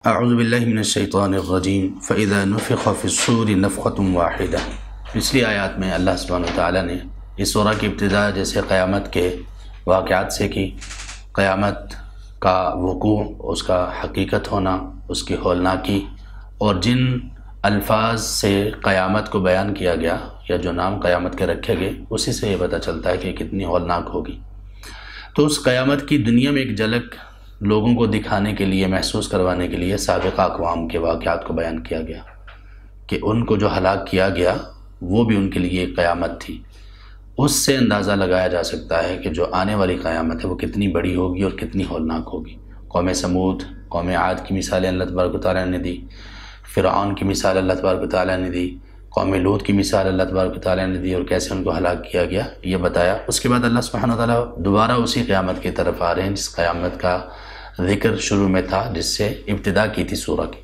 اعوذ باللہ من الشیطان الرجیم فاذا نفخ فی الصور نفخۃ واحدہ۔ پچھلی آیات میں اللہ سبحانہ وتعالیٰ نے اس سورہ کی ابتدا جیسے قیامت کے واقعات سے کی، قیامت کا وقوع، اس کا حقیقت ہونا، اس کی ہولناکی، اور جن الفاظ سے قیامت کو بیان کیا گیا یا جو نام قیامت کے رکھے گئے، اسی سے یہ پتہ چلتا ہے کہ کتنی ہولناک ہوگی۔ تو اس قیامت کی دنیا میں ایک جھلک لوگوں کو دکھانے کے لیے، محسوس کروانے کے لیے سابقہ اقوام کے واقعات کو بیان کیا گیا کہ ان کو جو ہلاک کیا گیا وہ بھی ان کے لیے ایک قیامت تھی۔ اس سے اندازہ لگایا جا سکتا ہے کہ جو آنے والی قیامت ہے وہ کتنی بڑی ہوگی اور کتنی ہولناک ہوگی۔ قوم سمود، قوم عاد کی مثالیں اللہ تبارک و تعالیٰ نے دی، فرعون کی مثال اللہ تبارک و تعالیٰ نے دی، قوم لوط کی مثال اللہ تبارک و تعالیٰ نے دی اور کیسے ان کو ہلاک کیا گیا یہ بتایا۔ اس کے بعد اللہ سبحانہ و تعالیٰ دوبارہ اسی قیامت کی طرف آ رہے ہیں جس قیامت کا ذکر شروع میں تھا، جس سے ابتدا کی تھی سورہ کی۔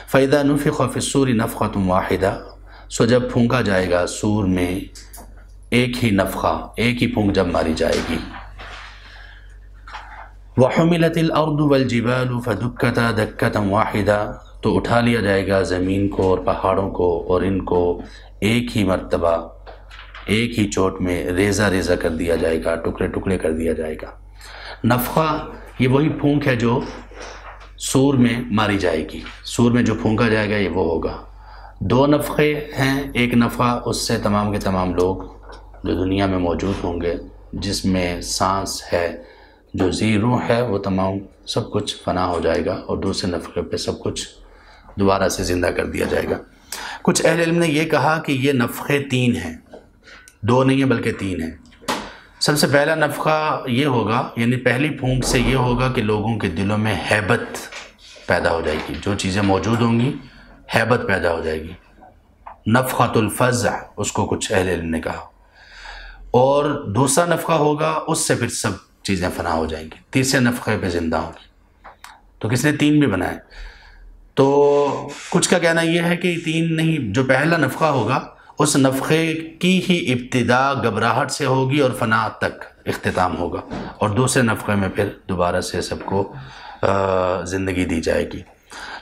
فَإِذَا نُفِخَ فِي الصُّورِ نَفْخَةٌ وَاحِدَةٌ، سو جب پھونکا جائے گا سور میں ایک ہی نفخہ، ایک ہی پھونک جب ماری جائے گی۔ وَحُمِلَتِ الْأَرْضُ وَالْجِبَالُ فَدُكَّتَا دَكَّةً وَاحِدَةً، تو اٹھا لیا جائے گا زمین کو اور پہاڑوں کو اور ان کو ایک ہی مرتبہ، ایک ہی چوٹ میں ریزہ ریزہ کر دیا جائے گا، ٹکڑے ٹکڑے کر دیا جائے گا۔ نفخہ یہ وہی پھونک ہے جو سور میں ماری جائے گی، سور میں جو پھونکا جائے گا یہ وہ ہوگا۔ دو نفخے ہیں، ایک نفخہ اس سے تمام کے تمام لوگ جو دنیا میں موجود ہوں گے، جس میں سانس ہے، جو ذی روح ہے، وہ تمام سب کچھ فنا ہو جائے گا، اور دوسرے نفخے پہ سب کچھ دوبارہ سے زندہ کر دیا جائے گا۔ کچھ اہل علم نے یہ کہا کہ یہ نفخے تین ہیں، دو نہیں ہیں بلکہ تین ہیں۔ سب سے پہلا نفخہ یہ ہوگا، یعنی پہلی پھونک سے یہ ہوگا کہ لوگوں کے دلوں میں ہیبت پیدا ہو جائے گی، جو چیزیں موجود ہوں گی ہیبت پیدا ہو جائے گی، نفخۃ الفزع اس کو کچھ اہل علم نے کہا۔ اور دوسرا نفخہ ہوگا، اس سے پھر سب چیزیں فنا ہو جائیں گی، تیسرے نفخے پہ زندہ ہوں گی۔ تو کس نے تین بھی بنائے؟ تو کچھ کا کہنا یہ ہے کہ تین نہیں، جو پہلا نفخہ ہوگا اس نفخے کی ہی ابتدا گھبراہٹ سے ہوگی اور فنا تک اختتام ہوگا، اور دوسرے نفخے میں پھر دوبارہ سے سب کو زندگی دی جائے گی۔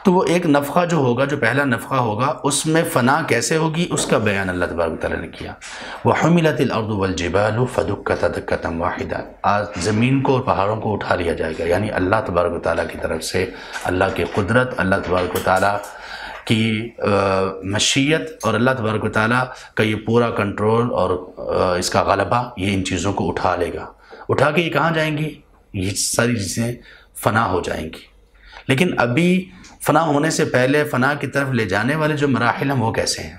تو وہ ایک نفخہ جو ہوگا، جو پہلا نفخہ ہوگا، اس میں فنا کیسے ہوگی اس کا بیان اللہ تبارک و تعالیٰ نے کیا۔ وَحُمِلَتِ الْأَرْضُ وَالْجِبَالُ فَدُكَّتَا دَكَّةً وَاحِدَةً، آج زمین کو اور پہاڑوں کو اٹھا لیا جائے گا، یعنی اللہ تبارک و تعالیٰ کی طرف سے، اللہ کی قدرت، اللہ تبارک و تعالیٰ کی مشیت اور اللہ تبارک و تعالیٰ کا یہ پورا کنٹرول اور اس کا غلبہ یہ ان چیزوں کو اٹھا لے گا۔ اٹھا کے یہ کہاں جائیں گی؟ یہ ساری چیزیں فنا ہو جائیں گی۔ لیکن ابھی فنا ہونے سے پہلے فنا کی طرف لے جانے والے جو مراحل ہیں وہ کیسے ہیں؟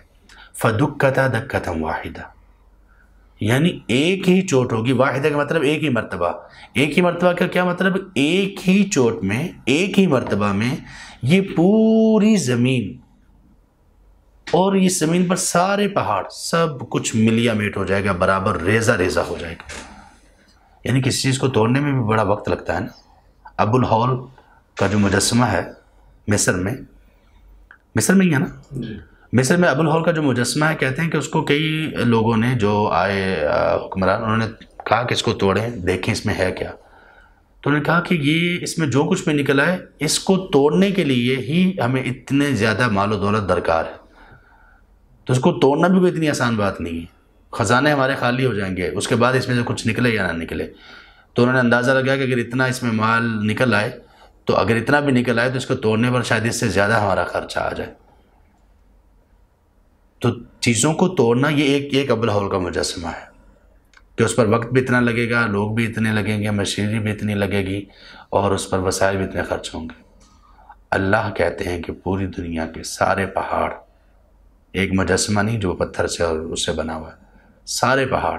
فَدُكَّتَا دَكَّةً وَاحِدَةً، یعنی ایک ہی چوٹ ہوگی، واحدہ کا مطلب ایک ہی مرتبہ۔ ایک ہی مرتبہ کا کیا مطلب؟ ایک ہی چوٹ میں، ایک ہی مرتبہ میں یہ پوری زمین اور اس زمین پر سارے پہاڑ سب کچھ ملیا میٹ ہو جائے گا، برابر ریزہ ریزہ ہو جائے گا۔ یعنی کسی چیز کو توڑنے میں بھی بڑا وقت لگتا ہے نا۔ ابو الہول کا جو مجسمہ ہے مصر میں ہی ہے نا، مصر میں ابو الہول کا جو مجسمہ ہے، کہتے ہیں کہ اس کو کئی لوگوں نے جو آئے حکمران، انہوں نے کہا کہ اس کو توڑیں، دیکھیں اس میں ہے کیا۔ تو انہوں نے کہا کہ یہ اس میں جو کچھ بھی نکلا ہے، اس کو توڑنے کے لیے ہی ہمیں اتنے زیادہ مال و دولت درکار ہے، تو اس کو توڑنا بھی کوئی اتنی آسان بات نہیں ہے۔ خزانے ہمارے خالی ہو جائیں گے، اس کے بعد اس میں سے کچھ نکلے یا نہ نکلے۔ تو انہوں نے اندازہ لگایا کہ اگر اتنا اس میں مال نکل آئے، تو اگر اتنا بھی نکل آئے تو اس کو توڑنے پر شاید اس سے زیادہ ہمارا خرچہ آ جائے۔ تو چیزوں کو توڑنا یہ ایک ابو الہول کا مجسمہ ہے کہ اس پر وقت بھی اتنا لگے گا، لوگ بھی اتنے لگیں گے، مشینری بھی اتنی لگے گی، اور اس پر وسائل بھی اتنے خرچ ہوں گے۔ اللہ کہتے ہیں کہ پوری دنیا کے سارے پہاڑ، ایک مجسمہ نہیں جو پتھر سے اور اس سے بنا ہوا ہے، سارے پہاڑ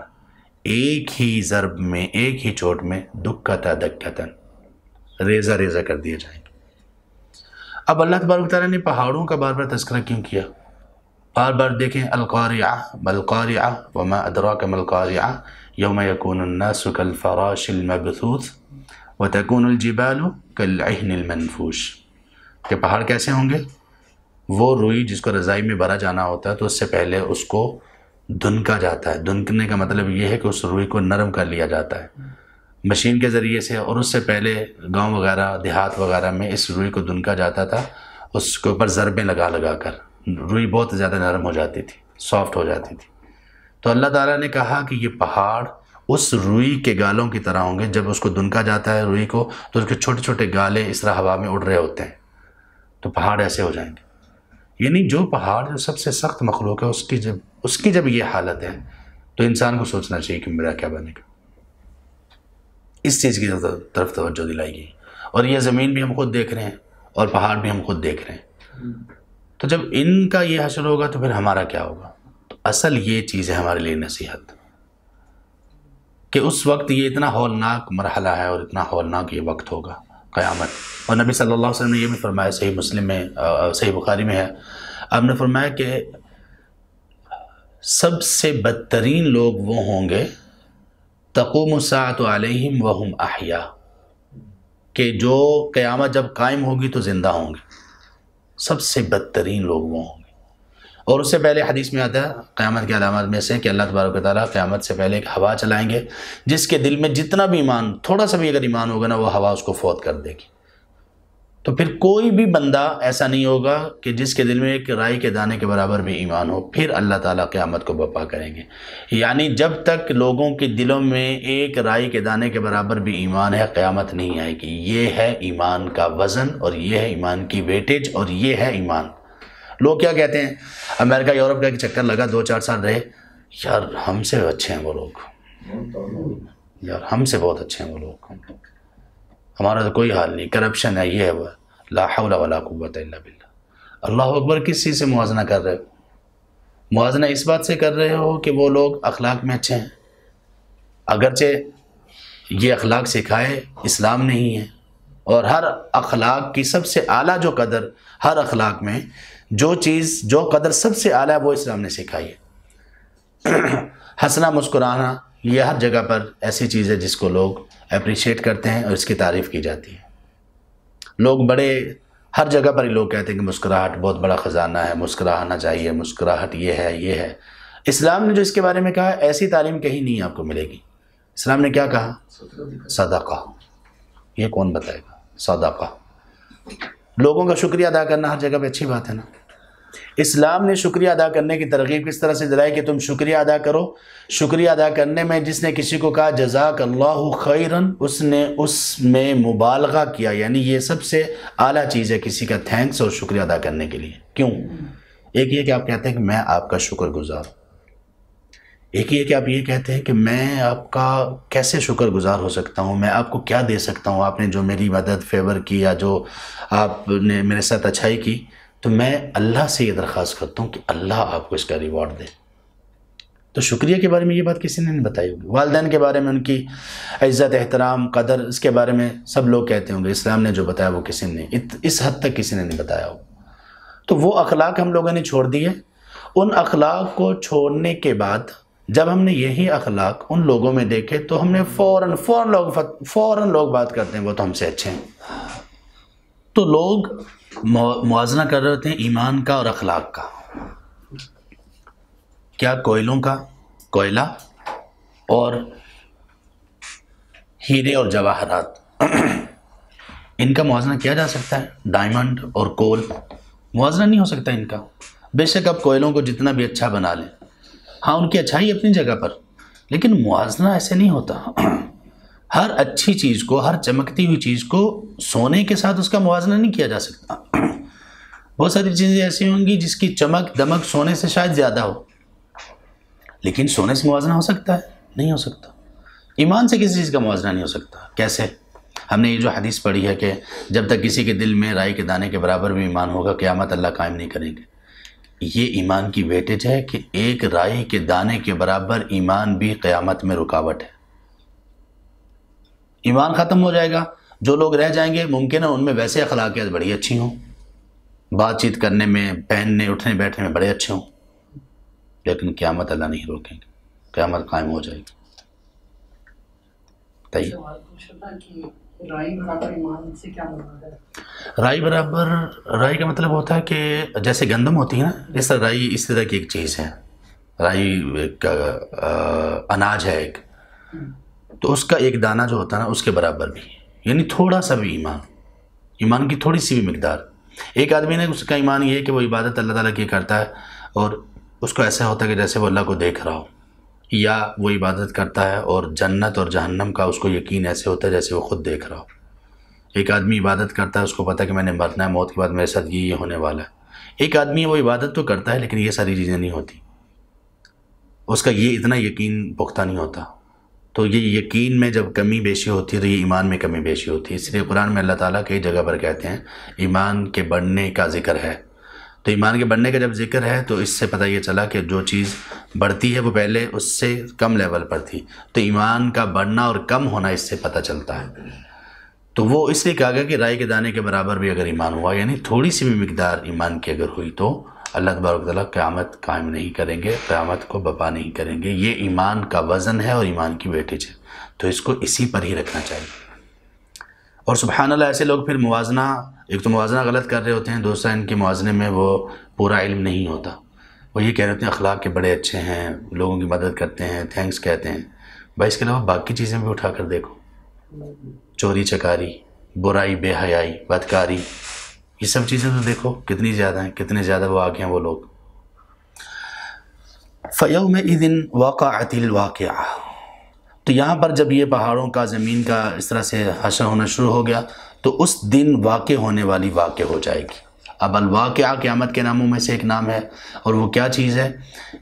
ایک ہی ضرب میں، ایک ہی چوٹ میں دکتا دکتن ریزہ ریزہ کر دیے جائیں گے۔ اب اللہ تبارک و تعالیٰ نے پہاڑوں کا بار بار تذکرہ کیوں کیا؟ بار بار دیکھیں، القارعہ مالقارعہ وما ادراک مالقارعہ یوم یکون الناس کالفراش المبثوث وتکون الجبال کالعہن المنفوش، کہ پہاڑ کیسے ہوں گے؟ وہ روئی جس کو رضائی میں بھرا جانا ہوتا ہے تو اس سے پہلے اس کو دھنکا جاتا ہے۔ دھنکنے کا مطلب یہ ہے کہ اس روئی کو نرم کر لیا جاتا ہے مشین کے ذریعے سے، اور اس سے پہلے گاؤں وغیرہ دیہات وغیرہ میں اس روئی کو دھنکا جاتا تھا اس کے اوپر ضربیں لگا لگا کر روئی بہت زیادہ نرم ہو جاتی تھی، سافٹ ہو جاتی تھی. تو اللہ تعالیٰ نے کہا کہ یہ پہاڑ اس روئی کے گالوں کی طرح ہوں گے. جب اس کو دنکا جاتا ہے روئی کو تو اس کے چھوٹے چھوٹے گالے اس طرح ہوا میں اڑ رہے ہوتے ہیں، تو پہاڑ ایسے ہو جائیں گے. یعنی جو پہاڑ جو سب سے سخت مخلوق ہے اس کی جب یہ حالت ہے تو انسان کو سوچنا چاہیے کہ میرا کیا بنے گا. اس چیز کی طرف توجہ دلائی گئی. اور یہ زمین بھی ہم خود دیکھ رہے ہیں اور پہاڑ بھی ہم خود دیکھ رہے ہیں. تو جب ان کا یہ حشر ہوگا تو پھر ہمارا کیا ہوگا؟ تو اصل یہ چیز ہے ہمارے لیے نصیحت کہ اس وقت یہ اتنا ہولناک مرحلہ ہے اور اتنا ہولناک یہ وقت ہوگا قیامت. اور نبی صلی اللہ علیہ وسلم نے یہ بھی فرمایا، صحیح مسلم میں، صحیح بخاری میں ہے، آپ نے فرمایا کہ سب سے بدترین لوگ وہ ہوں گے تقوم الساعۃ علیہم وہم احیاء، کہ جو قیامت جب قائم ہوگی تو زندہ ہوں گے. سب سے بدترین لوگ وہ ہوں گے. اور اس سے پہلے حدیث میں آتا ہے قیامت کی علامات میں سے کہ اللہ تبارک و تعالیٰ قیامت سے پہلے ایک ہوا چلائیں گے جس کے دل میں جتنا بھی ایمان، تھوڑا سا بھی اگر ایمان ہوگا نا، وہ ہوا اس کو فوت کر دے گی. تو پھر کوئی بھی بندہ ایسا نہیں ہوگا کہ جس کے دل میں ایک رائی کے دانے کے برابر بھی ایمان ہو. پھر اللہ تعالیٰ قیامت کو برپا کریں گے. یعنی جب تک لوگوں کے دلوں میں ایک رائی کے دانے کے برابر بھی ایمان ہے، قیامت نہیں آئے گی. یہ ہے ایمان کا وزن اور یہ ہے ایمان کی ویٹیج اور یہ ہے ایمان. لوگ کیا کہتے ہیں، امریکہ یورپ کا ایک چکر لگا، 2-4 سال رہے، یار ہم سے اچھے ہیں وہ لوگ، یار ہم سے بہت اچھے ہیں وہ لوگ، ہمارا تو کوئی حال نہیں، کرپشن ہے، یہ ہے وہ. لا حول ولا قوت الا باللہ. اللہ اکبر. کس چیز سے موازنہ کر رہے ہو؟ موازنہ اس بات سے کر رہے ہو کہ وہ لوگ اخلاق میں اچھے ہیں، اگرچہ یہ اخلاق سکھائے اسلام نہیں ہے. اور ہر اخلاق کی سب سے اعلیٰ جو قدر، ہر اخلاق میں جو چیز، جو قدر سب سے اعلیٰ وہ اسلام نے سکھائی ہے. ہنسنا مسکرانا یہ ہر جگہ پر ایسی چیز ہے جس کو لوگ اپریشیٹ کرتے ہیں اور اس کی تعریف کی جاتی ہے. لوگ بڑے ہر جگہ پر ہی لوگ کہتے ہیں کہ مسکراہٹ بہت بڑا خزانہ ہے، مسکرانا چاہیے، مسکراہٹ یہ ہے یہ ہے. اسلام نے جو اس کے بارے میں کہا ایسی تعلیم کہیں نہیں آپ کو ملے گی. اسلام نے کیا کہا؟ صدقہ. یہ کون بتائے گا؟ صدقہ. لوگوں کا شکریہ ادا کرنا ہر جگہ پہ اچھی بات ہے نا. اسلام نے شکریہ ادا کرنے کی ترغیب کس طرح سے دلائی کہ تم شکریہ ادا کرو. شکریہ ادا کرنے میں جس نے کسی کو کہا جزاک اللہ خیرن، اس نے اس میں مبالغہ کیا. یعنی یہ سب سے اعلیٰ چیز ہے کسی کا تھینکس اور شکریہ ادا کرنے کے لیے. کیوں؟ ایک یہ کہ آپ کہتے ہیں کہ میں آپ کا شکر گزار ہوں. ایک یہ کہ آپ یہ کہتے ہیں کہ میں آپ کا کیسے شکر گزار ہو سکتا ہوں، میں آپ کو کیا دے سکتا ہوں، آپ نے جو میری مدد فیور کی یا جو آپ نے میرے ساتھ اچھائی کی، تو میں اللہ سے یہ درخواست کرتا ہوں کہ اللہ آپ کو اس کا ریوارڈ دے. تو شکریہ کے بارے میں یہ بات کسی نے نہیں بتائی ہوگی. والدین کے بارے میں ان کی عزت احترام قدر، اس کے بارے میں سب لوگ کہتے ہوں گے. اسلام نے جو بتایا وہ کسی نے اس حد تک کسی نے نہیں بتایا ہو. تو وہ اخلاق ہم لوگوں نے چھوڑ دیے. ان اخلاق کو چھوڑنے کے بعد جب ہم نے یہی اخلاق ان لوگوں میں دیکھے تو ہم نے فوراً لوگ بات کرتے ہیں وہ تو ہم سے اچھے ہیں. تو لوگ موازنہ کر رہے ہوتے ہیں ایمان کا اور اخلاق کا. کیا کوئلوں کا، کوئلہ اور ہیرے اور جواہرات ان کا موازنہ کیا جا سکتا ہے؟ ڈائمنڈ اور کول موازنہ نہیں ہو سکتا ان کا. بے شک آپ کوئلوں کو جتنا بھی اچھا بنا لیں، ہاں ان کی اچھائی اپنی جگہ پر، لیکن موازنہ ایسے نہیں ہوتا. ہر اچھی چیز کو، ہر چمکتی ہوئی چیز کو سونے کے ساتھ اس کا موازنہ نہیں کیا جا سکتا. بہت ساری چیزیں ایسی ہوں گی جس کی چمک دمک سونے سے شاید زیادہ ہو، لیکن سونے سے موازنہ ہو سکتا ہے؟ نہیں ہو سکتا. ایمان سے کسی چیز کا موازنہ نہیں ہو سکتا. کیسے؟ ہم نے یہ جو حدیث پڑھی ہے کہ جب تک کسی کے دل میں رائی کے دانے کے برابر بھی ایمان ہوگا قیامت اللہ قائم نہیں کریں گے. یہ ایمان کی ویٹیج ہے کہ ایک رائی کے دانے کے برابر ایمان بھی قیامت میں رکاوٹ ہے. ایمان ختم ہو جائے گا. جو لوگ رہ جائیں گے ممکن ہے ان میں ویسے اخلاقیات بڑی اچھی ہوں، بات چیت کرنے میں، پہننے اٹھنے بیٹھنے میں بڑے اچھے ہوں، لیکن قیامت اللہ نہیں روکیں گے، قیامت قائم ہو جائے گی. رائی برابر ایمان سے کیا مراد ہے؟ رائی کا مطلب ہوتا ہے کہ جیسے گندم ہوتی ہے نا، اس طرح رائی اس طرح کی ایک چیز ہے. رائی ایک اناج ہے ایک، تو اس کا ایک دانہ جو ہوتا ہے نا اس کے برابر بھی، یعنی تھوڑا سا بھی ایمان کی تھوڑی سی بھی مقدار ایک آدمی نے اس کا ایمان یہ ہے کہ وہ عبادت اللہ تعالیٰ کی کرتا ہے اور اس کو ایسا ہوتا ہے کہ جیسے وہ اللہ کو دیکھ رہا ہو، یا وہ عبادت کرتا ہے اور جنت اور جہنم کا اس کو یقین ایسے ہوتا ہے جیسے وہ خود دیکھ رہا ہو۔ ایک آدمی عبادت کرتا ہے، اس کو پتہ ہے کہ میں نے مرنا ہے، موت کے بعد میرے ساتھ یہ ہونے والا ہے۔ ایک آدمی وہ عبادت تو کرتا ہے لیکن یہ ساری چیزیں نہیں ہوتی، اس کا یہ اتنا یقین پختہ نہیں ہوتا۔ تو یہ یقین میں جب کمی بیشی ہوتی ہے تو یہ ایمان میں کمی بیشی ہوتی ہے۔ اس لیے قرآن میں اللہ تعالیٰ کئی جگہ پر کہتے ہیں ایمان کے بڑھنے کا ذکر ہے۔ تو ایمان کے بڑھنے کا جب ذکر ہے تو اس سے پتہ یہ چلا کہ جو چیز بڑھتی ہے وہ پہلے اس سے کم لیول پر تھی، تو ایمان کا بڑھنا اور کم ہونا اس سے پتہ چلتا ہے۔ تو وہ اس لیے کہا گیا کہ رائے کے دانے کے برابر بھی اگر ایمان ہوا، یعنی تھوڑی سی بھی مقدار ایمان کی اگر ہوئی، تو اللہ تبارک و تعالیٰ قیامت قائم نہیں کریں گے، قیامت کو برپا نہیں کریں گے۔ یہ ایمان کا وزن ہے اور ایمان کی ویٹیج ہے، تو اس کو اسی پر ہی رکھنا چاہیے۔ اور سبحان اللہ ایسے لوگ پھر موازنہ، ایک تو موازنہ غلط کر رہے ہوتے ہیں، دوسرا ان کے موازنے میں وہ پورا علم نہیں ہوتا۔ وہ یہ کہہ رہے ہوتے ہیں اخلاق کے بڑے اچھے ہیں، لوگوں کی مدد کرتے ہیں، تھینکس کہتے ہیں۔ بھائی اس کے علاوہ باقی چیزیں بھی اٹھا کر دیکھو، چوری چکاری، برائی، بے حیائی، بدکاری، یہ سب چیزیں تو دیکھو کتنی زیادہ ہیں، کتنے زیادہ وہ آگے ہیں وہ لوگ۔ فَيَوْمَئِذٍ وَقَعَتِ الْوَاقِعَةُ، تو یہاں پر جب یہ پہاڑوں کا، زمین کا اس طرح سے حشر ہونا شروع ہو گیا تو اس دن واقع ہونے والی واقع ہو جائے گی۔ اب الواقعہ قیامت کے ناموں میں سے ایک نام ہے، اور وہ کیا چیز ہے؟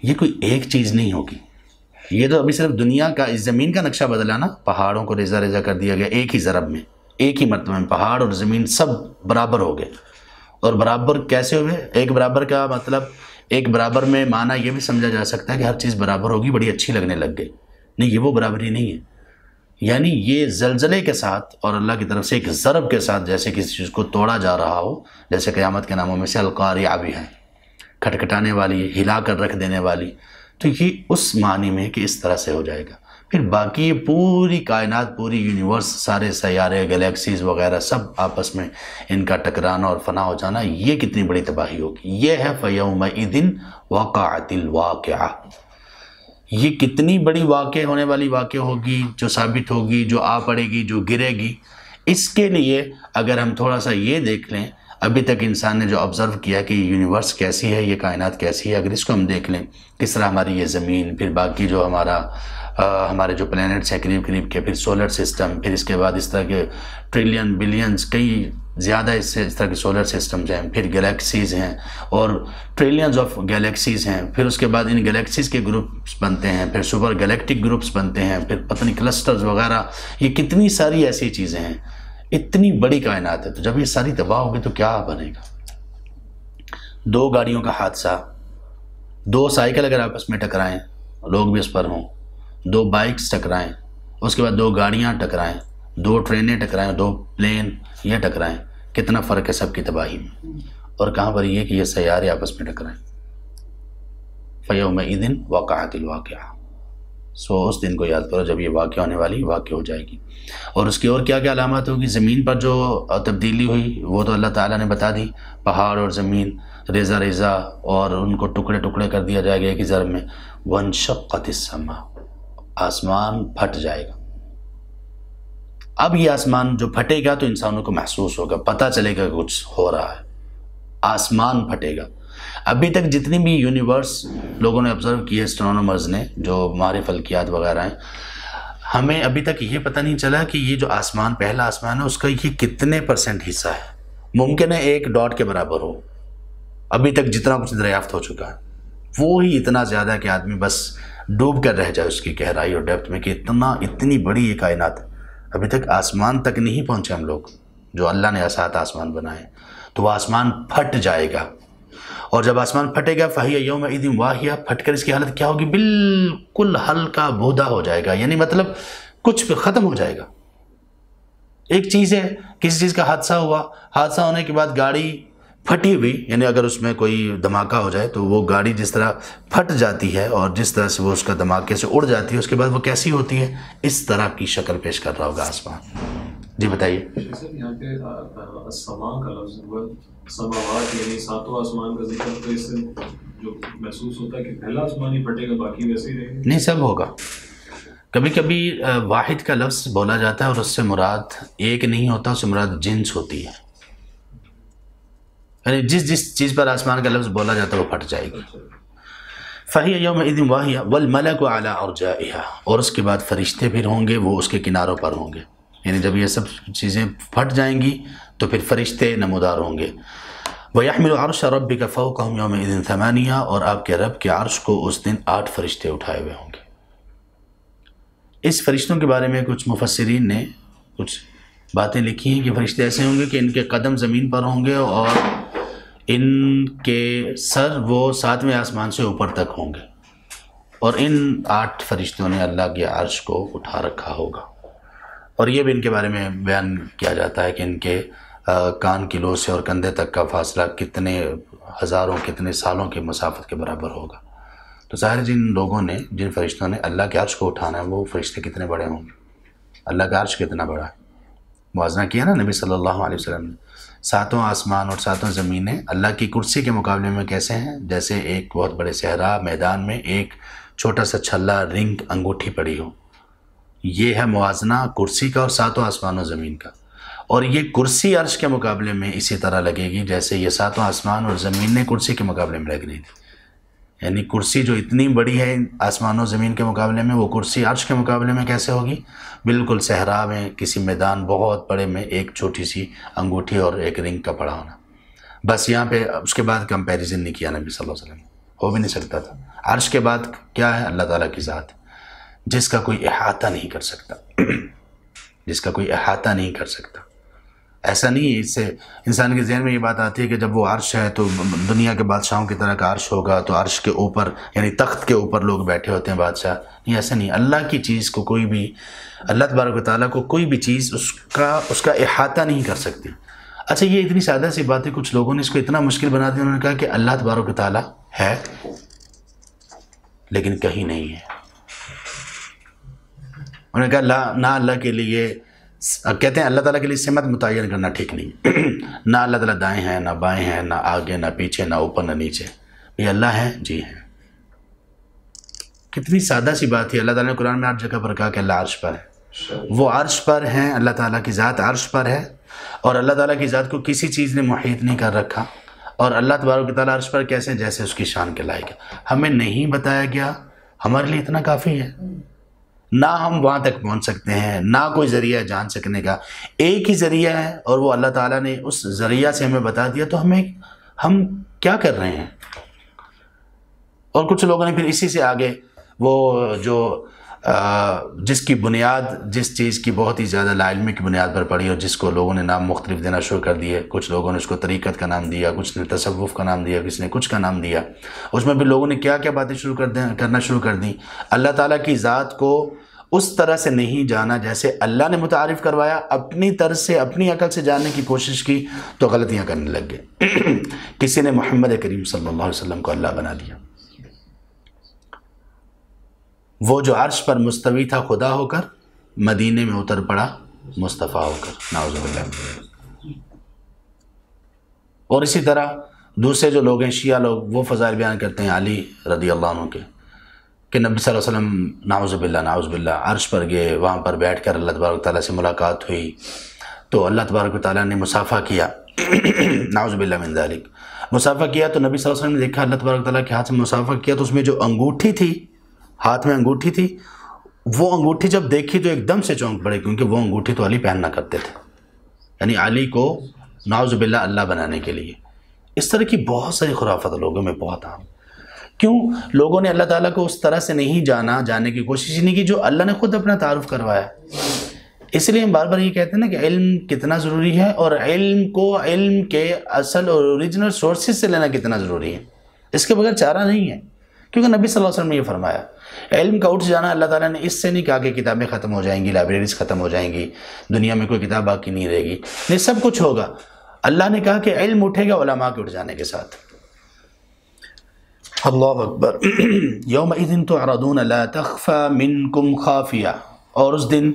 یہ کوئی ایک چیز نہیں ہوگی، یہ تو ابھی صرف دنیا کا، اس زمین کا نقشہ بدلا نا، پہاڑوں کو ریزہ ریزہ کر دیا گیا ایک ہی ضرب میں، ایک ہی مرتبہ میں پہاڑ اور زمین سب برابر ہو گئے۔ اور برابر کیسے ہوئے؟ ایک برابر کا مطلب، ایک برابر میں معنی یہ بھی سمجھا جا سکتا ہے کہ ہر چیز برابر ہوگی، بڑی اچھی لگنے لگ گئی، نہیں، یہ وہ برابری نہیں ہے۔ یعنی یہ زلزلے کے ساتھ اور اللہ کی طرف سے ایک ضرب کے ساتھ جیسے کسی چیز کو توڑا جا رہا ہو، جیسے قیامت کے ناموں میں سے القاریہ بھی ہے، کھٹکھٹانے والی، ہلا کر رکھ دینے والی، تو یہ اس معنی میں کہ اس طرح سے ہو جائے گا۔ پھر باقی یہ پوری کائنات، پوری یونیورس، سارے سیارے، گلیکسیز وغیرہ سب آپس میں ان کا ٹکرانا اور فنا ہو جانا، یہ کتنی بڑی تباہی ہوگی۔ یہ ہے فَيَوْمَئِذٍ وَقَعَتِ الْوَاقِعَةُ، یہ کتنی بڑی واقع ہونے والی واقع ہوگی، جو ثابت ہوگی، جو آ پڑے گی، جو گرے گی۔ اس کے لیے اگر ہم تھوڑا سا یہ دیکھ لیں، ابھی تک انسان نے جو آبزرو کیا کہ یونیورس کیسی ہے، یہ کائنات کیسی ہے، اگر اس کو ہم دیکھ لیں، کس طرح ہماری یہ زمین، پھر باقی جو ہمارے جو پلینٹس ہیں قریب قریب کے، پھر سولر سسٹم، پھر اس کے بعد اس طرح کے ٹریلین بلینز، کئی زیادہ اس طرح کے سولر سسٹمز ہیں، پھر گلیکسیز ہیں اور ٹریلینز آف گلیکسیز ہیں، پھر اس کے بعد ان گلیکسیز کے گروپس بنتے ہیں، پھر سپر گلیکٹک گروپس بنتے ہیں، پھر پتہ نہیں کلسٹرز وغیرہ، یہ کتنی ساری ایسی چیزیں ہیں، اتنی بڑی کائنات ہے۔ تو جب یہ ساری تباہ ہوگی تو کیا بنے گا؟ دو گاڑیوں کا حادثہ، دو سائیکل اگر آپس میں ٹکرائیں، لوگ بھی اس پر ہوں، دو بائکس ٹکرائیں، اس کے بعد دو گاڑیاں ٹکرائیں، دو ٹرینیں ٹکرائیں، دو پلین یہ ٹکرائیں، کتنا فرق ہے سب کی تباہی میں۔ اور کہاں پر یہ کہ یہ سیارے آپس میں ٹکرائیں۔ فَيَوْمَئِذٍ وَقَعَتِ الْوَاقِعَةُ، سو اس دن کو یاد کرو جب یہ واقع ہونے والی واقع ہو جائے گی۔ اور اس کی اور کیا کیا علامات ہوگی؟ زمین پر جو تبدیلی ہوئی وہ تو اللہ تعالیٰ نے بتا دی، پہاڑ اور زمین ریزہ ریزہ، اور ان کو ٹکڑے ٹکڑے کر دیا جائے گا ایک ہی ضرب میں۔ وَانشَقَّتِ السَّمَاءُ، آسمان پھٹ جائے گا۔ اب یہ آسمان جو پھٹے گا تو انسانوں کو محسوس ہوگا، پتہ چلے گا کہ کچھ ہو رہا ہے، آسمان پھٹے گا۔ ابھی تک جتنی بھی یونیورس لوگوں نے آبزرو کی ہے، اسٹرونومرز نے، جو ہمارے فلکیات وغیرہ ہیں، ہمیں ابھی تک یہ پتہ نہیں چلا کہ یہ جو آسمان، پہلا آسمان ہے، اس کا یہ کتنے % حصہ ہے۔ ممکن ہے ایک ڈاٹ کے برابر ہو، ابھی تک جتنا کچھ دریافت ہو چکا ہے وہ ہی اتنا زیادہ کہ آدمی بس ڈوب کر رہ جائے اس کی گہرائی اور ڈیپتھ میں، کہ اتنی بڑی یہ کائنات ہے۔ ابھی تک آسمان تک نہیں پہنچے ہم لوگ، جو اللہ نے 7 آسمان بنائے، تو وہ آسمان پھٹ جائے گا۔ اور جب آسمان پھٹے گا فَهِيَ يَوْمَئِذٍ وَاهِيَةٌ، پھٹ کر اس کی حالت کیا ہوگی؟ بالکل ہلکا بھودا ہو جائے گا، یعنی مطلب کچھ پہ ختم ہو جائے گا۔ ایک چیز ہے، کسی چیز کا حادثہ ہوا، حادثہ ہونے کے بعد گاڑی پھٹی ہوئی، یعنی اگر اس میں کوئی دھماکہ ہو جائے تو وہ گاڑی جس طرح پھٹ جاتی ہے اور جس طرح سے وہ اس کا دھماکے سے اڑ جاتی ہے، اس کے بعد وہ کیسی ہوتی ہے؟ اس طرح کی شکل پیش کر رہا ہوگا آسمان۔ جی بتائیے۔ یہاں پہ السماء کا لفظ ہوا، سماوات یعنی 7 آسمان کا ذکر، تو اس سے جو محسوس ہوتا ہے کہ پہلا آسمان ہی پھٹے گا، باقی ویسے ہی رہیں گے؟ نہیں، سب ہوگا۔ کبھی کبھی واحد کا لفظ بولا جاتا ہے اور اس سے مراد ایک نہیں ہوتا، اس سے مراد جنس ہوتی ہے۔ یعنی جس چیز پر آسمان کا لفظ بولا جاتا ہے وہ پھٹ جائے گی. فہی یومئذ واہیہ والملک علی ارجائہا، اور اس کے بعد فرشتے پھر ہوں گے وہ اس کے کناروں پر ہوں گے. یعنی جب یہ سب چیزیں پھٹ جائیں گی تو پھر فرشتے نمودار ہوں گے. وَيَحْمِلُ عَرْشَ رَبِّكَ فَوْقَهُمْ يَوْمَئِذٍ ثَمَانِيَةٌ، اور آپ کے رب کے عرش کو اس دن 8 فرشتے اٹھائے ہوئے ہوں گے. اس فرشتوں کے بارے میں کچھ مفسرین نے کچھ باتیں لکھی ہیں کہ فرشتے ایسے ہوں گے کہ ان کے قدم زمین پر ہوں گے اور ان کے سر وہ 7ویں آسمان سے اوپر تک ہوں گے، اور ان 8 فرشتوں نے اللہ کے عرش کو اٹھا رکھا ہوگا. اور یہ بھی ان کے بارے میں بیان کیا جاتا ہے کہ ان کے کان کی لو سے اور کندھے تک کا فاصلہ کتنے ہزاروں کتنے سالوں کے مسافت کے برابر ہوگا. تو ظاہر جن لوگوں نے جن فرشتوں نے اللہ کے عرش کو اٹھانا ہے وہ فرشتے کتنے بڑے ہوں گے، اللہ کا عرش کتنا بڑا ہے. موازنہ کیا نا نبی صلی اللہ علیہ وسلم نے. 7 آسمان اور 7 زمینیں اللہ کی کرسی کے مقابلے میں کیسے ہیں؟ جیسے ایک بہت بڑے صحرا میدان میں ایک چھوٹا سا چھلا رنگ انگوٹھی پڑی ہو. یہ ہے موازنہ کرسی کا اور 7 آسمان و زمین کا. اور یہ کرسی عرش کے مقابلے میں اسی طرح لگے گی جیسے یہ 7 آسمان اور زمین نے کرسی کے مقابلے میں لگ رہی تھی. یعنی کرسی جو اتنی بڑی ہے آسمان و زمین کے مقابلے میں، وہ کرسی عرش کے مقابلے میں کیسے ہوگی؟ بالکل صحرا میں کسی میدان بہت بڑے میں ایک چھوٹی سی انگوٹھی اور ایک رنگ کا پڑا ہونا. بس یہاں پہ اس کے بعد کمپیریزن نہیں کیا نبی صلی اللہ علیہ وسلم، ہو بھی نہیں سکتا تھا. عرش کے بعد کیا ہے؟ اللہ تعالیٰ کی ذات جس کا کوئی احاطہ نہیں کر سکتا جس کا کوئی احاطہ نہیں کر سکتا. ایسا نہیں ہے، اس سے انسان کے ذہن میں یہ بات آتی ہے کہ جب وہ عرش ہے تو دنیا کے بادشاہوں کی طرح کا عرش ہوگا، تو عرش کے اوپر یعنی تخت کے اوپر لوگ بیٹھے ہوتے ہیں بادشاہ. نہیں، ایسا نہیں. اللہ کی چیز کو کوئی بھی، اللہ تبارک و تعالیٰ کو کوئی بھی چیز اس کا احاطہ نہیں کر سکتی. اچھا، یہ اتنی سادہ سی بات ہے، کچھ لوگوں نے اس کو اتنا مشکل بنا دیا. انہوں نے کہا کہ اللہ تبارک و تعالیٰ ہے لیکن کہیں نہیں ہے. انہوں نے کہا نہ اللہ کے لیے، کہتے ہیں اللہ تعالیٰ کے لیے سمت متعین کرنا ٹھیک نہیں. نہ اللہ تعالیٰ دائیں ہیں، نہ بائیں ہیں، نہ آگے نہ پیچھے، نہ اوپر نہ نیچے. یہ اللہ ہے؟ جی ہیں. کتنی سادہ سی بات ہے. اللہ تعالیٰ نے قرآن میں 8 جگہ پر کہا کہ اللہ عرش پر ہے. وہ عرش پر ہیں، اللہ تعالیٰ کی ذات عرش پر ہے، اور اللہ تعالیٰ کی ذات کو کسی چیز نے محیط نہیں کر رکھا. اور اللہ تبارک و تعالیٰ عرش پر کیسے؟ جیسے اس کی شان کے لائق ہے. ہمیں نہیں بتایا گیا، ہمارے لیے اتنا کافی ہے. نہ ہم وہاں تک پہنچ سکتے ہیں، نہ کوئی ذریعہ جان سکنے کا. ایک ہی ذریعہ ہے اور وہ اللہ تعالیٰ نے اس ذریعہ سے ہمیں بتا دیا، تو ہم کیا کر رہے ہیں؟ اور کچھ لوگوں نے پھر اسی سے آگے وہ جو جس کی بنیاد جس چیز کی بہت ہی زیادہ لا علمی کی بنیاد پر پڑی اور جس کو لوگوں نے نام مختلف دینا شروع کر دیے. کچھ لوگوں نے اس کو طریقت کا نام دیا، کچھ نے تصوف کا نام دیا، کسی نے کچھ کا نام دیا. اس میں بھی لوگوں نے کیا کیا باتیں کرنا شروع کر دیں. اللہ تعالیٰ کی ذات کو اس طرح سے نہیں جانا جیسے اللہ نے متعارف کروایا، اپنی طرز سے اپنی عقل سے جاننے کی کوشش کی تو غلطیاں کرنے لگ گئے. کسی نے محمد کریم صلی اللہ علیہ وسلم کو اللہ بنا دیا. وہ جو عرش پر مستوی تھا خدا ہو کر، مدینے میں اتر پڑا مصطفیٰ ہو کر، نعوذ باللہ. اور اسی طرح دوسرے جو لوگ ہیں شیعہ لوگ، وہ فضائل بیان کرتے ہیں علی رضی اللہ عنہ کے کہ نبی صلی اللہ علیہ وسلم نعوذ باللہ عرش پر گئے، وہاں پر بیٹھ کر اللہ تبارک و تعالیٰ سے ملاقات ہوئی تو اللہ تبارک و تعالیٰ نے مصافحہ کیا. نعوذ باللہ من ذالک. مصافحہ کیا تو نبی صلی اللہ علیہ وسلم نے دیکھا اللہ تبارک و تعالیٰ کے ہاتھ سے مصافحہ کیا تو اس میں جو انگوٹھی تھی، ہاتھ میں انگوٹھی تھی، وہ انگوٹھی جب دیکھی تو ایک دم سے چونک پڑے، کیونکہ وہ انگوٹھی تو علی پہننا کرتے تھے، یعنی علی کو نعوذ باللہ اللہ بنانے کے لیے. اس طرح کی بہت ساری خرافات لوگوں میں بہت عام. کیوں؟ لوگوں نے اللہ تعالیٰ کو اس طرح سے نہیں جاننے کی کوشش نہیں کی جو اللہ نے خود اپنا تعارف کروایا. اس لیے ہم بار بار یہ کہتے ہیں نا کہ علم کتنا ضروری ہے، اور علم کو علم کے اصل اور اوریجنل سورسز سے لینا کتنا ضروری ہے. اس کے بغیر چارہ نہیں ہے، کیونکہ نبی صلی اللہ علیہ وسلم نے یہ فرمایا. علم کا اٹھ جانا اللہ تعالیٰ نے اس سے نہیں کہا کہ کتابیں ختم ہو جائیں گی، لائبریریز ختم ہو جائیں گی، دنیا میں کوئی کتاب باقی نہیں رہے گی. نہیں، سب کچھ ہوگا. اللہ نے کہا کہ علم اٹھے گا علماء کے اٹھ جانے کے ساتھ. اللہ اکبر. یومئذ تعرضون لا تخفى منکم خافیہ. اور اس دن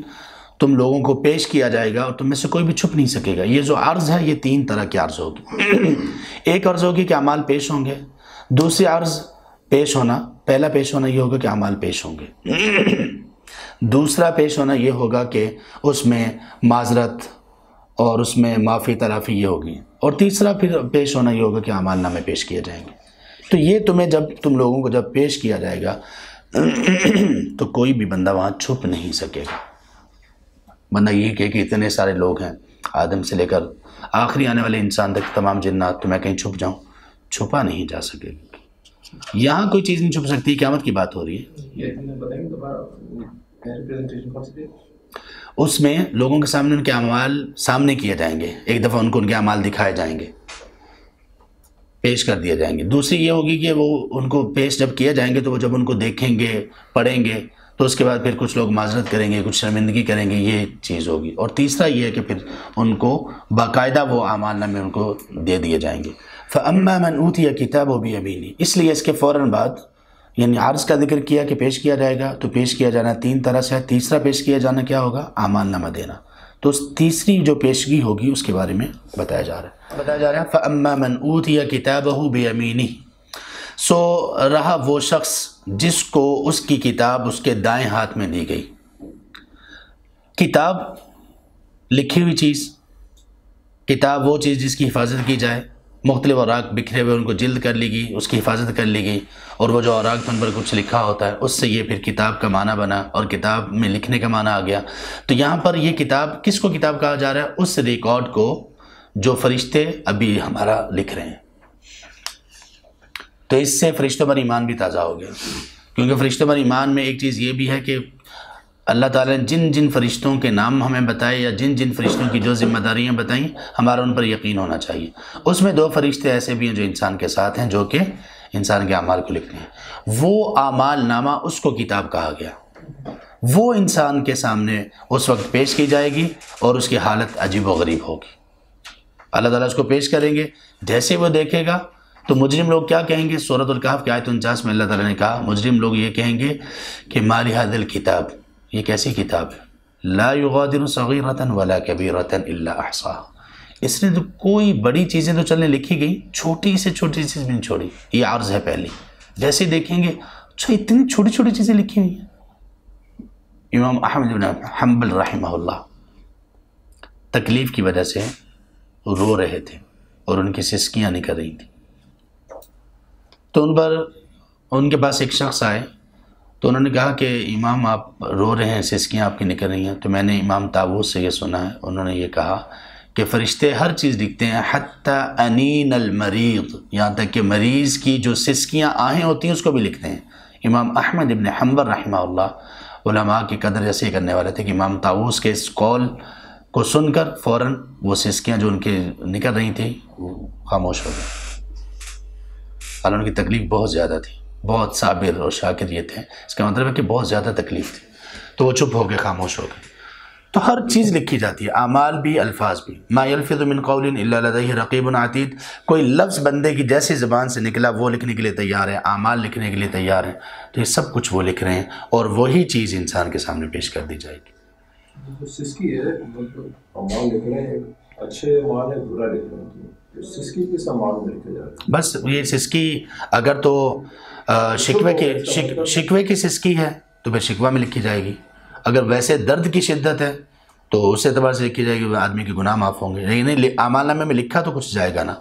تم لوگوں کو پیش کیا جائے گا اور تم میں سے کوئی بھی چھپ نہیں سکے گا. یہ جو عرض ہے یہ 3 طرح کی عرض ہوگی. ایک عرض ہوگی کہ اعمال پیش ہوں گے. دوسری عرض پیش ہونا، پہلا پیش ہونا یہ ہوگا کہ اعمال پیش ہوں گے. دوسرا پیش ہونا یہ ہوگا کہ اس میں معذرت اور اس میں معافی تلافی یہ ہوگی. اور تیسرا پھر پیش ہونا یہ ہوگا کہ اعمال نامے پیش کیے جائیں گے. تو یہ تمہیں جب تم لوگوں کو جب پیش کیا جائے گا تو کوئی بھی بندہ وہاں چھپ نہیں سکے گا. بندہ یہ کہے کہ اتنے سارے لوگ ہیں آدم سے لے کر آخری آنے والے انسان تک تمام جنات، تو میں کہیں چھپ جاؤں، چھپا نہیں جا سکے گا. یہاں کوئی چیز نہیں چھپ سکتی. قیامت کی بات ہو رہی ہے. اس میں لوگوں کے سامنے ان کے اعمال سامنے کیے جائیں گے. ایک دفعہ ان کو ان کے اعمال دکھائے جائیں گے، پیش کر دیے جائیں گے. دوسری یہ ہوگی کہ وہ ان کو پیش جب کیے جائیں گے تو وہ جب ان کو دیکھیں گے، پڑھیں گے، تو اس کے بعد پھر کچھ لوگ معذرت کریں گے، کچھ شرمندگی کریں گے، یہ چیز ہوگی. اور تیسرا یہ ہے کہ پھر ان کو باقاعدہ وہ اعمال نامے ان کو دے دیے جائیں گے. فَأَمَّا مَنْ أُوتِيَ كِتَابَهُ بِيَمِينِهِ، اس لیے اس کے فوراً بعد یعنی عرض کا ذکر کیا کہ پیش کیا جائے گا، تو پیش کیا جانا تین طرح سے ہے. تیسرا پیش کیا جانا کیا ہوگا؟ اعمال نامہ دینا. تو اس تیسری جو پیشگی ہوگی اس کے بارے میں بتایا جا رہا ہے. فَأَمَّا مَنْ أُوتِيَ كِتَابَهُ بِيَمِينِهِ، سو رہا وہ شخص جس کو اس کی کتاب اس کے دائیں ہاتھ میں دی گئی. کتاب لکھی ہوئی چیز، کتاب وہ چیز جس کی حفاظت کی جائے. مختلف اوراق بکھرے ہوئے ان کو جلد کر لی گئی، اس کی حفاظت کر لی گئی، اور وہ جو اوراق ان پر کچھ لکھا ہوتا ہے اس سے یہ پھر کتاب کا معنی بنا اور کتاب میں لکھنے کا معنی آ گیا. تو یہاں پر یہ کتاب کس کو کتاب کہا جا رہا ہے؟ اس ریکارڈ کو جو فرشتے ابھی ہمارا لکھ رہے ہیں. تو اس سے فرشتوں پر ایمان بھی تازہ ہو گیا، کیونکہ فرشتوں پر ایمان میں ایک چیز یہ بھی ہے کہ اللہ تعالیٰ نے جن جن فرشتوں کے نام ہمیں بتائے یا جن جن فرشتوں کی جو ذمہ داریاں بتائیں ہمارا ان پر یقین ہونا چاہیے. اس میں دو فرشتے ایسے بھی ہیں جو انسان کے ساتھ ہیں، جو کہ انسان کے اعمال کو لکھتے ہیں. وہ اعمال نامہ اس کو کتاب کہا گیا. وہ انسان کے سامنے اس وقت پیش کی جائے گی اور اس کی حالت عجیب و غریب ہوگی. اللہ تعالیٰ اس کو پیش کریں گے. جیسے وہ دیکھے گا تو مجرم لوگ کیا کہیں گے؟ سورۃ الکہف کی آیت 49 میں اللہ تعالیٰ نے کہا مجرم لوگ یہ کہیں گے کہ ما لہذا الکتاب، یہ کیسی کتاب ہے، لا یغادر صغیرۃ ولا کبیرۃ الا احصاها، اس نے تو کوئی بڑی چیزیں تو چلنے لکھی گئی، چھوٹی سے چھوٹی چیز بھی نہیں چھوڑی. یہ عرض ہے پہلی. جیسے دیکھیں گے اچھا اتنی چھوٹی چھوٹی چیزیں لکھی ہوئی ہیں. امام احمد بن حنبل رحمہ اللہ تکلیف کی وجہ سے رو رہے تھے اور ان کی سسکیاں نکل رہی تھیں. تو ان کے پاس ایک شخص آئے تو انہوں نے کہا کہ امام آپ رو رہے ہیں، سسکیاں آپ کی نکل رہی ہیں. تو میں نے امام طاووس سے یہ سنا ہے، انہوں نے یہ کہا کہ فرشتے ہر چیز لکھتے ہیں، حتی انین المریض، یہاں تک کہ مریض کی جو سسکیاں آہیں ہوتی ہیں اس کو بھی لکھتے ہیں. امام احمد ابن حنبل رحمہ اللہ علماء کی قدر جیسے کرنے والے تھے کہ امام طاووس کے اس قول کو سن کر فوراً وہ سسکیاں جو ان کے نکل رہی تھیں وہ خاموش ہو گئی. حالانکہ ان کی تکلیف بہت زیادہ تھی، بہت صابر اور شاکر یہ تھے، اس کا مطلب ہے کہ بہت زیادہ تکلیف تھی. تو وہ چپ ہو گئے، خاموش ہو گئے. تو ہر چیز لکھی جاتی ہے، اعمال بھی، الفاظ بھی. ما یلفظ من قول الا لدیہ رقیب عتید، کوئی لفظ بندے کی جیسی زبان سے نکلا وہ لکھنے کے لیے تیار ہے، اعمال لکھنے کے لیے تیار ہیں. تو یہ سب کچھ وہ لکھ رہے ہیں اور وہی چیز انسان کے سامنے پیش کر دی جائے گی. سسکی ہے، اعمال لکھ رہے ہیں، اچھے اعمال ہے، برا لکھ رہے ہیں. سسکی کس اعمال میں لکھے جا رہے ہیں؟ بس یہ سسکی اگر تو شکوے کی سسکی ہے تو پھر شکوہ میں لکھی جائے گی. اگر ویسے درد کی شدت ہے تو اس اعتبار سے لکھی جائے گی، آدمی کے گناہ معاف ہوں گے. لیکن اعمال نامے میں لکھا تو کچھ جائے گا نا.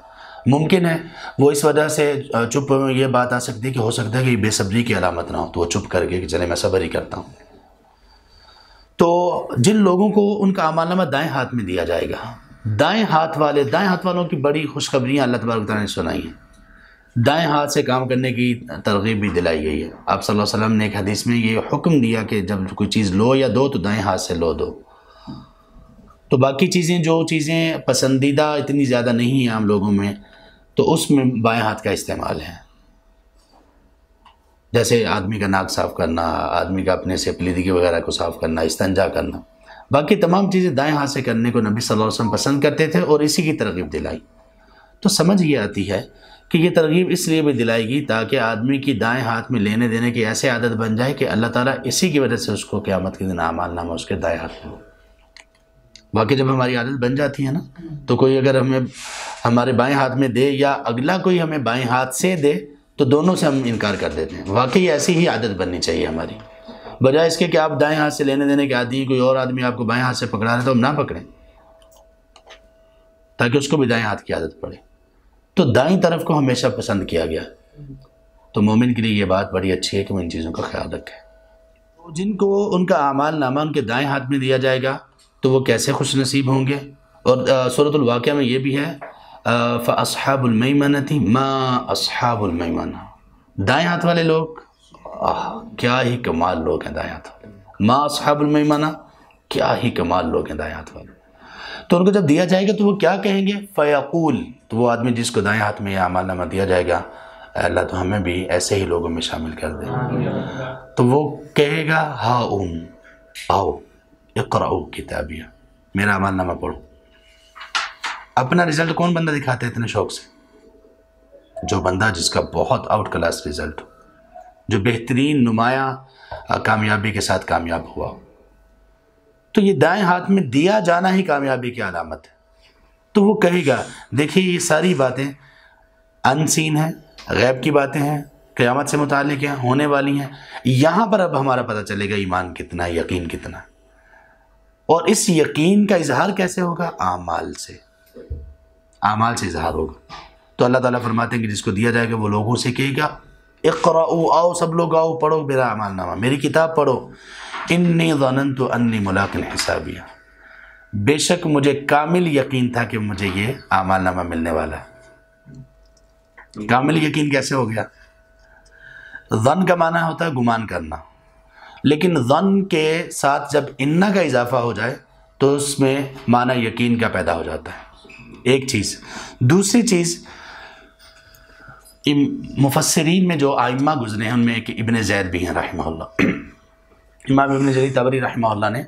ممکن ہے وہ اس وجہ سے چپ، یہ بات آ سکتی ہے کہ ہو سکتا ہے کہ بے صبری کی علامت نہ ہو تو وہ چپ کر کے کہ چلے میں صبر ہی کرتا ہوں. تو جن لوگوں کو ان کا اعمال نامہ دائیں ہاتھ میں دیا جائے گا، دائیں ہاتھ والوں کی بڑی خوشخبریاں اللہ تبارک تعالیٰ نے سنائی ہیں. دائیں ہاتھ سے کام کرنے کی ترغیب بھی دلائی گئی ہے. آپ صلی اللہ علیہ وسلم نے ایک حدیث میں یہ حکم دیا کہ جب کوئی چیز لو یا دو تو دائیں ہاتھ سے لو دو. تو باقی چیزیں جو چیزیں پسندیدہ اتنی زیادہ نہیں ہیں عام لوگوں میں تو اس میں بائیں ہاتھ کا استعمال ہے. جیسے آدمی کا ناک صاف کرنا، آدمی کا اپنے سے پلیدگی وغیرہ کو صاف کرنا، استنجا کرنا، باقی تمام چیزیں دائیں ہاتھ سے کرنے کو نبی صلی اللہ علیہ وسلم پسند کرتے تھے اور اسی کی ترغیب دلائی. تو سمجھ یہ آتی ہے کہ یہ ترغیب اس لیے بھی دلائی گی تاکہ آدمی کی دائیں ہاتھ میں لینے دینے کی ایسے عادت بن جائے کہ اللہ تعالیٰ اسی کی وجہ سے اس کو قیامت کے دن اعمال نامہ اس کے دائیں ہاتھ میں ہو. باقی جب ہماری عادت بن جاتی ہے نا تو کوئی اگر ہمیں ہمارے بائیں ہاتھ میں دے یا اگلا کوئی ہمیں بائیں ہاتھ سے دے تو دونوں سے ہم انکار کر دیتے ہیں. واقعی ایسی ہی عادت بننی چاہیے ہماری، بجائے اس کے کہ آپ دائیں ہاتھ سے لینے دینے کے عادی ہیں، کوئی اور آدمی آپ کو بائیں ہاتھ سے پکڑا رہے تو ہم نہ پکڑیں. تاکہ اس کو بھی دائیں ہاتھ کی عادت پڑے. تو دائیں طرف کو ہمیشہ پسند کیا گیا. تو مومن کے لیے یہ بات بڑی اچھی ہے کہ وہ ان چیزوں کا خیال رکھے. جن کو ان کا اعمال نامہ ان کے دائیں ہاتھ میں دیا جائے گا تو وہ کیسے خوش نصیب ہوں گے. اور سورۃ الواقعہ میں یہ بھی ہے فَأَصْحَابُ الْمَيْمَنَةِ مَا أَصْحَابُ الْمَيْمَنَةِ. دائیں ہاتھ والے لوگ کیا ہی کمال لوگ ہیں دائیں ہاتھ والے. ما اصحاب المیمنہ کیا ہی کمال لوگ ہیں دائیں ہاتھ والے. تو ان کو جب دیا جائے گا تو وہ کیا کہیں گے؟ فیقول، تو وہ آدمی جس کو دائیں ہاتھ میں یہ اعمال نامہ دیا جائے گا اے اللہ تو ہمیں بھی ایسے ہی لوگوں میں شامل کر دے. تو وہ کہے گا آؤ اقرؤ کتابیہ، میرا اعمال نامہ پڑھو. اپنا رزلٹ کون بندہ دکھاتا ہے اتنے شوق سے؟ جو بندہ جس کا بہت آؤٹ کلاس رزلٹ ہو، جو بہترین نمایاں کامیابی کے ساتھ کامیاب ہوا. تو یہ دائیں ہاتھ میں دیا جانا ہی کامیابی کی علامت ہے. تو وہ کہے گا دیکھیے یہ ساری باتیں انسین ہیں، غیب کی باتیں ہیں، قیامت سے متعلق ہیں، ہونے والی ہیں. یہاں پر اب ہمارا پتہ چلے گا ایمان کتنا ہے، یقین کتنا ہے. اور اس یقین کا اظہار کیسے ہوگا؟ اعمال سے اظہار ہوگا. تو اللہ تعالیٰ فرماتے ہیں کہ جس کو دیا جائے گا وہ لوگوں سے کہے گا اقرؤ، آؤ سب لوگ آؤ پڑھو میرا اعمال نامہ، میری کتاب پڑھو. انی ظننت انی ملاق حسابیہ، بے شک مجھے کامل یقین تھا کہ مجھے یہ اعمال نامہ ملنے والا ہے. کامل یقین کیسے ہو گیا؟ ظن کا معنی ہوتا ہے گمان کرنا، لیکن ظن کے ساتھ جب انا کا اضافہ ہو جائے تو اس میں معنی یقین کا پیدا ہو جاتا ہے. ایک چیز. دوسری چیز، مفسرین میں جو ائمہ گزرے ہیں ان میں ایک ابن زید بھی ہیں رحمہ اللہ. امام ابن جریر طبری رحمہ اللہ نے،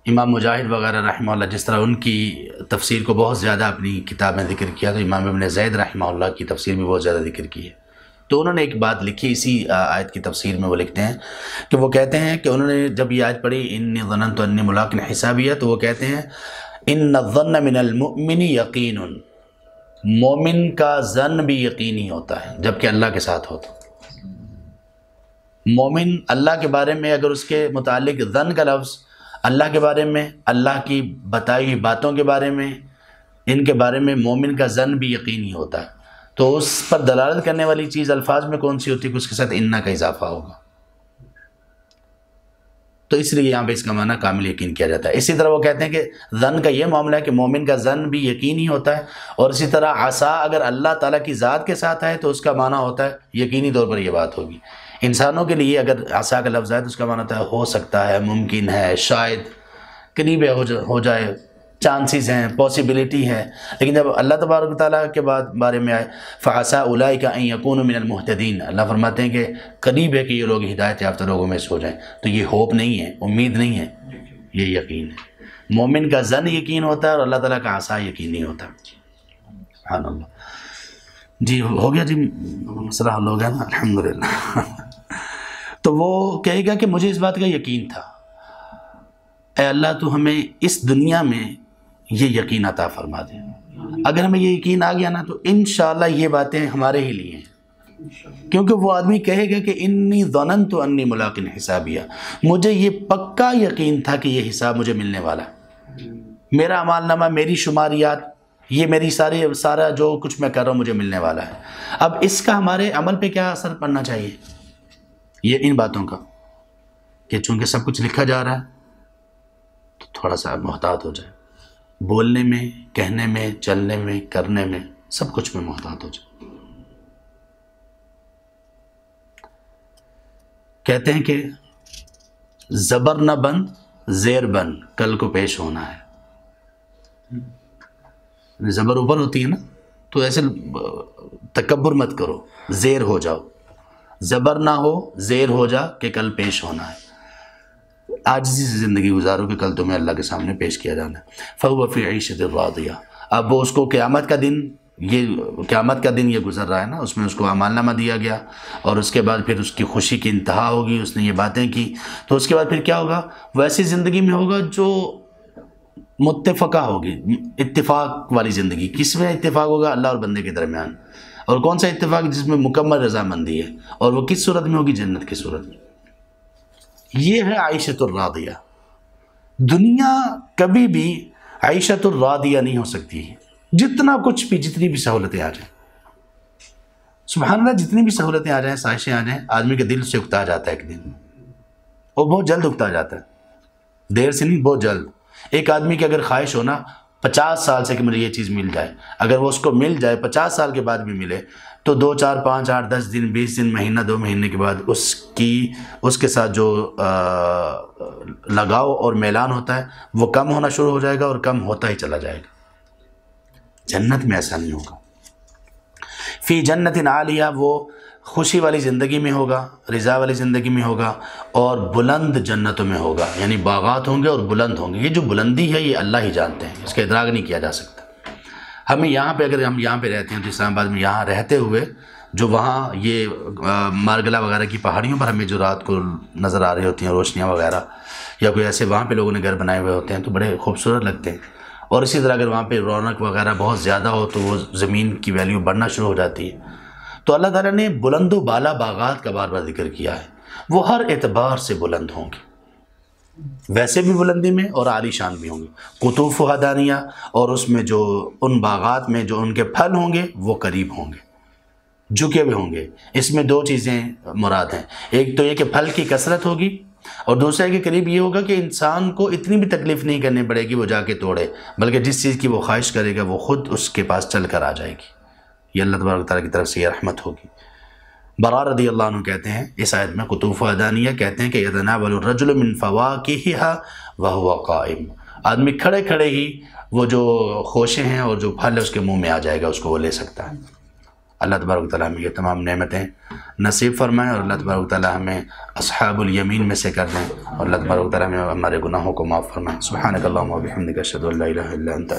امام مجاہد وغیرہ رحمہ اللہ جس طرح ان کی تفسیر کو بہت زیادہ اپنی کتاب میں ذکر کیا، تو امام ابن زید رحمہ اللہ کی تفسیر میں بہت زیادہ ذکر کی ہے. تو انہوں نے ایک بات لکھی اسی آیت کی تفسیر میں. وہ لکھتے ہیں کہ وہ کہتے ہیں کہ انہوں نے جب یہ آیت پڑھی انی ظننت انی ملاق حسابیہ، تو وہ کہتے ہیں ان الظن من المؤمن یقین، مومن کا ظن بھی یقینی ہوتا ہے جبکہ اللہ کے ساتھ ہوتا. مومن اللہ کے بارے میں اگر اس کے متعلق ظن کا لفظ اللہ کے بارے میں، اللہ کی بتائی ہوئی باتوں کے بارے میں، ان کے بارے میں مومن کا ظن بھی یقینی ہوتا ہے. تو اس پر دلالت کرنے والی چیز الفاظ میں کون سی ہوتی ہے کہ اس کے ساتھ انا کا اضافہ ہوگا. تو اس لیے یہاں پہ اس کا معنی کامل یقین کیا جاتا ہے. اسی طرح وہ کہتے ہیں کہ ظن کا یہ معاملہ ہے کہ مومن کا ظن بھی یقینی ہوتا ہے. اور اسی طرح عصا اگر اللہ تعالیٰ کی ذات کے ساتھ ہے تو اس کا معنی ہوتا ہے یقینی طور پر یہ بات ہوگی. انسانوں کے لیے اگر عصا کا لفظ ہے تو اس کا معنی ہوتا ہے ہو سکتا ہے، ممکن ہے، شاید، قریب ہو جائے، چانسز ہیں، پاسبلٹی ہے. لیکن جب اللہ تبارک و تعالیٰ کے بارے میں آئے فَعَسَىٰ أُولَٰئِكَ أَن يَكُونُوا مِنَ الْمُهْتَدِينَ، اللہ فرماتے ہیں کہ قریب ہے کہ یہ لوگ ہدایت یافتہ لوگوں میں سے ہو جائیں. تو یہ ہوپ نہیں ہے، امید نہیں ہے، یہ یقین ہے. مومن کا ظن یقین ہوتا ہے اور اللہ تعالیٰ کا عصا یقین نہیں ہوتا. سبحان اللہ. جی ہو گیا جی، مسئلہ حل ہو گیا نا الحمدللہ. تو وہ کہے گا کہ مجھے اس بات کا یقین تھا، اے اللہ تو ہمیں اس دنیا میں یہ یقین عطا فرما دے. اگر ہمیں یہ یقین آ گیا نا تو انشاءاللہ یہ باتیں ہمارے ہی لیے ہیں. کیونکہ وہ آدمی کہے گا کہ انی ظننت انی ملاق حسابیہ، مجھے یہ پکا یقین تھا کہ یہ حساب مجھے ملنے والا ہے. میرا اعمال نامہ، میری شماریات، یہ میری سارا جو کچھ میں کر رہا ہوں مجھے ملنے والا ہے. اب اس کا ہمارے عمل پہ کیا اثر پڑنا چاہیے؟ یہ ان باتوں کا کہ چونکہ سب کچھ لکھا جا رہا ہے تو تھوڑا سا محتاط ہو جائے. بولنے میں، کہنے میں، چلنے میں، کرنے میں، سب کچھ میں محتاط ہو جائے. کہتے ہیں کہ زبر نہ بن زیر بن، کل کو پیش ہونا ہے. زبر اوپر ہوتی ہے نا، تو ایسے تکبر مت کرو، زیر ہو جاؤ. زبر نہ ہو، زیر ہو جا کہ کل پیش ہونا ہے. عاجزی سے زندگی گزارو کہ کل تمہیں اللہ کے سامنے پیش کیا جانا ہے. فَهُوَ فِي عِيشَةٍ رَاضِيَةٍ. اب وہ اس کو قیامت کا دن یہ گزر رہا ہے نا، اس میں اس کو اعمال نامہ دیا گیا اور اس کے بعد پھر اس کی خوشی کی انتہا ہوگی، اس نے یہ باتیں کی. تو اس کے بعد پھر کیا ہوگا؟ ویسی زندگی میں ہوگا جو متفقہ ہوگی، اتفاق والی زندگی. کس میں اتفاق ہوگا؟ اللہ اور بندے کے درمیان. اور کون سا اتفاق؟ جس میں مکمل رضامندی ہے. اور وہ کس صورت میں ہوگی؟ جنت کی صورت میں. یہ ہے عیشۃ الراضیہ. دنیا کبھی بھی عیشۃ الراضیہ نہیں ہو سکتی. جتنا کچھ بھی، جتنی بھی سہولتیں آ جائیں، سبحان اللہ، جتنی بھی سہولتیں آ جائیں، سازشیں آ جائیں، آدمی کے دل سے اکتا جاتا ہے ایک دن، اور بہت جلد اکتا جاتا ہے، دیر سے نہیں، بہت جلد۔ ایک آدمی کی اگر خواہش ہو نا 50 سال سے کہ مجھے یہ چیز مل جائے، اگر وہ اس کو مل جائے 50 سال کے بعد بھی ملے، تو 2 4 5 8 10 دن 20 دن، مہینہ 2 مہینے کے بعد اس کے ساتھ جو لگاؤ اور میلان ہوتا ہے وہ کم ہونا شروع ہو جائے گا، اور کم ہوتا ہی چلا جائے گا۔ جنت میں ایسا نہیں ہوگا۔ فی جنت عالیہ، وہ خوشی والی زندگی میں ہوگا، رضا والی زندگی میں ہوگا، اور بلند جنتوں میں ہوگا، یعنی باغات ہوں گے اور بلند ہوں گے۔ یہ جو بلندی ہے یہ اللہ ہی جانتے ہیں، اس کا ادراک نہیں کیا جا سکتا۔ ہمیں یہاں پہ، اگر ہم یہاں پہ رہتے ہیں تو اسلام آباد میں یہاں رہتے ہوئے جو وہاں یہ مارگلا وغیرہ کی پہاڑیوں پر ہمیں جو رات کو نظر آ رہی ہوتی ہیں روشنیاں وغیرہ، یا کوئی ایسے وہاں پہ لوگوں نے گھر بنائے ہوئے ہوتے ہیں تو بڑے خوبصورت لگتے ہیں، اور اسی طرح اگر وہاں پہ رونق وغیرہ بہت زیادہ ہو تو وہ زمین کی ویلیو بڑھنا شروع ہو جاتی ہے۔ تو اللہ تعالیٰ نے بلند و بالا باغات کا بار بار ذکر کیا ہے، وہ ہر اعتبار سے بلند ہوں گے، ویسے بھی بلندی میں اور عالی شان بھی ہوں گے۔ قطوفها دانیہ، اور اس میں جو ان باغات میں جو ان کے پھل ہوں گے وہ قریب ہوں گے، جھکے ہوئے ہوں گے۔ اس میں 2 چیزیں مراد ہیں، ایک تو یہ کہ پھل کی کثرت ہوگی، اور دوسرا ہے کہ قریب یہ ہوگا کہ انسان کو اتنی بھی تکلیف نہیں کرنی پڑے گی وہ جا کے توڑے، بلکہ جس چیز کی وہ خواہش کرے گا وہ خود اس کے پاس چل کر آ جائے گی۔ یہ اللہ تبارک و تعالیٰ کی طرف سے یہ رحمت ہوگی۔ برا رضی اللہ عنہ کہتے ہیں اس آیت میں، قطوفها دانیہ کہتے ہیں کہ یتناول الرجل من فواکہها وهو قائم، آدمی کھڑے کھڑے ہی وہ جو خوشے ہیں اور جو پھل ہے اس کے منہ میں آ جائے گا، اس کو وہ لے سکتا ہے۔ اللہ تبارک و تعالیٰ ہمیں یہ تمام نعمتیں نصیب فرمائیں، اور اللہ تبارک و تعالیٰ ہمیں اصحاب الیمین میں سے کر دیں، اور اللہ تبارک و تعالیٰ ہمیں ہمارے گناہوں کو معاف فرمائیں۔ سبحانک اللہم و بحمدک، اشہد ان لا الہ الا انت۔